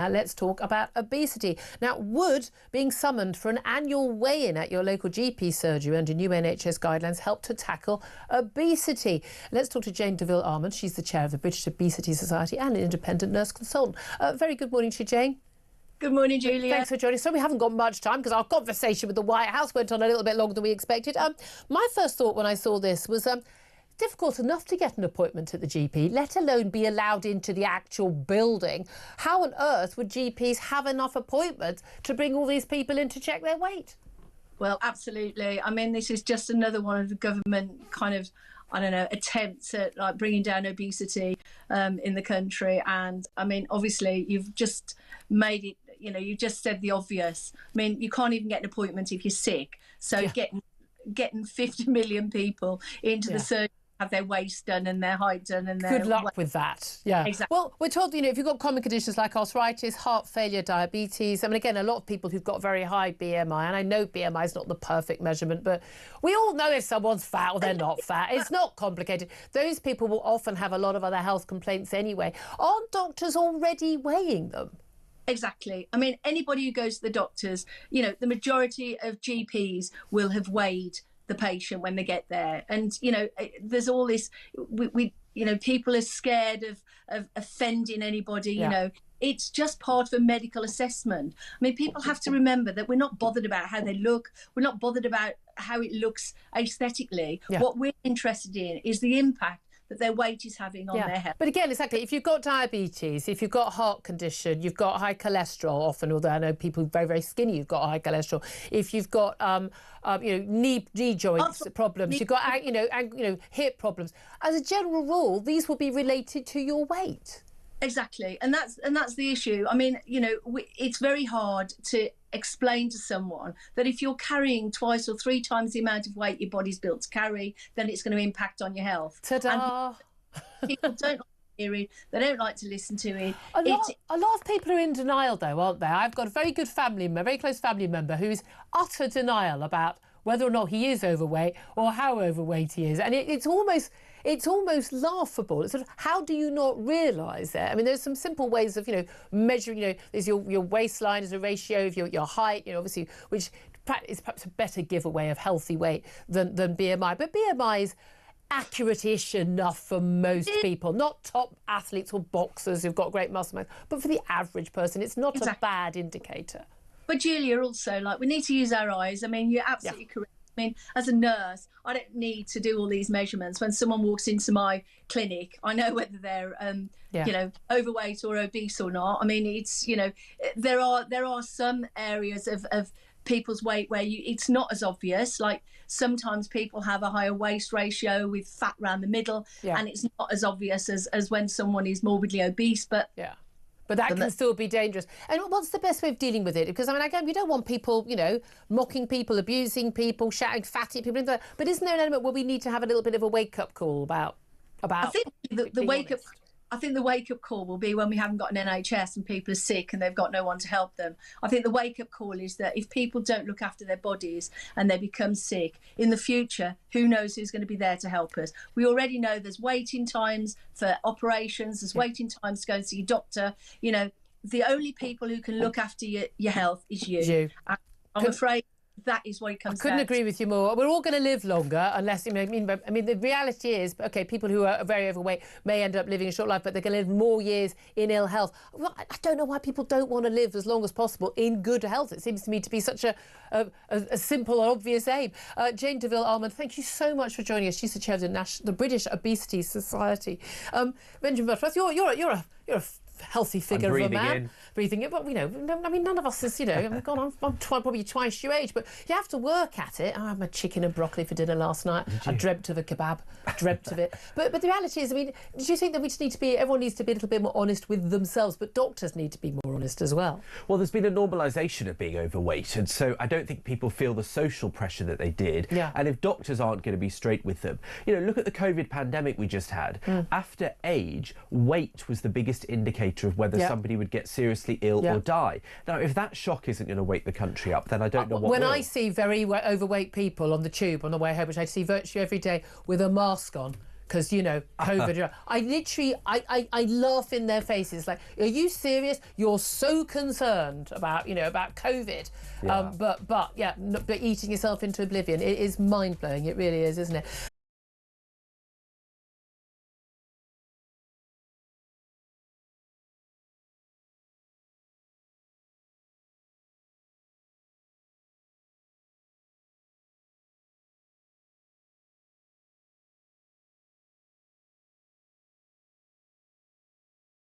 Now let's talk about obesity. Now, would being summoned for an annual weigh-in at your local GP surgery under new NHS guidelines help to tackle obesity? Let's talk to Jane DeVille-Almond. She's the chair of the British Obesity Society and an independent nurse consultant. Very good morning to you, Jane. Good morning, Julia. Thanks for joining us. So we haven't got much time because our conversation with the White House went on a little bit longer than we expected. My first thought when I saw this was difficult enough to get an appointment at the GP, let alone be allowed into the actual building. How on earth would GPs have enough appointments to bring all these people in to check their weight? Well, absolutely. I mean, this is just another one of the government kind of, I don't know, attempts at like bringing down obesity in the country. And I mean, obviously, you've just made it, you know, you just said the obvious. I mean, you can't even get an appointment if you're sick. So getting 50 million people into the surgery, have their waist done and their height done and their... Good luck with that. Yeah. Exactly. Well, we're told, you know, if you've got common conditions like arthritis, heart failure, diabetes, I mean, again, a lot of people who've got very high BMI, and I know BMI is not the perfect measurement, but we all know if someone's fat or they're not fat. It's not complicated. Those people will often have a lot of other health complaints anyway. Aren't doctors already weighing them? Exactly. I mean, anybody who goes to the doctors, you know, the majority of GPs will have weighed the patient when they get there. And, you know, there's all this, we you know, people are scared of offending anybody, you know. It's just part of a medical assessment. I mean, people have to remember that we're not bothered about how they look. We're not bothered about how it looks aesthetically. What we're interested in is the impact that their weight is having on their health. But again, exactly, if you've got diabetes, if you've got a heart condition, you've got high cholesterol often, although I know people very, very skinny who've got high cholesterol. If you've got, you know, knee joints problems, you've got, you know, hip problems. As a general rule, these will be related to your weight. Exactly, and that's the issue. I mean, you know, it's very hard to explain to someone that if you're carrying twice or three times the amount of weight your body's built to carry, then it's going to impact on your health. Ta-da! And people don't like to hear it. They don't like to listen to it. A lot of people are in denial, though, aren't they? I've got a very good family member, very close family member, who's utter denial about whether or not he is overweight or how overweight he is, and it's almost laughable. It's sort of, how do you not realise that? I mean, there's some simple ways of, you know, measuring, you know, there's your waistline as a ratio of your height, you know, obviously, which is perhaps a better giveaway of healthy weight than BMI. But BMI is accurate-ish enough for most people, not top athletes or boxers who've got great muscle mass, but for the average person, it's not a bad indicator. But Julia, also, like, we need to use our eyes. I mean, you're absolutely correct. I mean, as a nurse, I don't need to do all these measurements. When someone walks into my clinic, I know whether they're, you know, overweight or obese or not. I mean, it's, you know, there are some areas of people's weight where it's not as obvious. Like sometimes people have a higher waist ratio with fat around the middle, and it's not as obvious as when someone is morbidly obese. But but that can still be dangerous. And what's the best way of dealing with it? Because, I mean, again, we don't want people, you know, mocking people, abusing people, shouting fatty people. But isn't there an element where we need to have a little bit of a wake-up call about I think the wake-up... I think the wake-up call will be when we haven't got an NHS and people are sick and they've got no one to help them. I think the wake-up call is that if people don't look after their bodies and they become sick, in the future, who knows who's going to be there to help us? We already know there's waiting times for operations, there's waiting times to go and see a doctor. You know, the only people who can look after your health is you. I'm afraid that is what it comes down to. I couldn't agree with you more. We're all going to live longer unless, I mean, the reality is, okay, people who are very overweight may end up living a short life, but they're going to live more years in ill health. Well, I don't know why people don't want to live as long as possible in good health. It seems to me to be such a simple and obvious aim. Jane DeVille-Almond, thank you so much for joining us. She's the chair of the British Obesity Society. Benjamin Butterworth, you're a healthy figure of a man. Breathing in. But, you know, I mean, none of us is, you know, I'm probably twice your age, but you have to work at it. I had my chicken and broccoli for dinner last night. I dreamt of a kebab, dreamt of it. But the reality is, I mean, do you think that we just need to be, everyone needs to be a little bit more honest with themselves, but doctors need to be more honest as well? Well, there's been a normalisation of being overweight, and so I don't think people feel the social pressure that they did. And if doctors aren't going to be straight with them, you know, look at the COVID pandemic we just had. After age, weight was the biggest indicator of whether somebody would get seriously ill or die. Now, if that shock isn't going to wake the country up, then I don't know what When will. I see very overweight people on the tube on the way home, which I see virtually every day with a mask on, because, you know, COVID. I literally, I laugh in their faces. Like, are you serious? You're so concerned about, you know, about COVID. Yeah. But eating yourself into oblivion, it is mind-blowing. It really is, isn't it?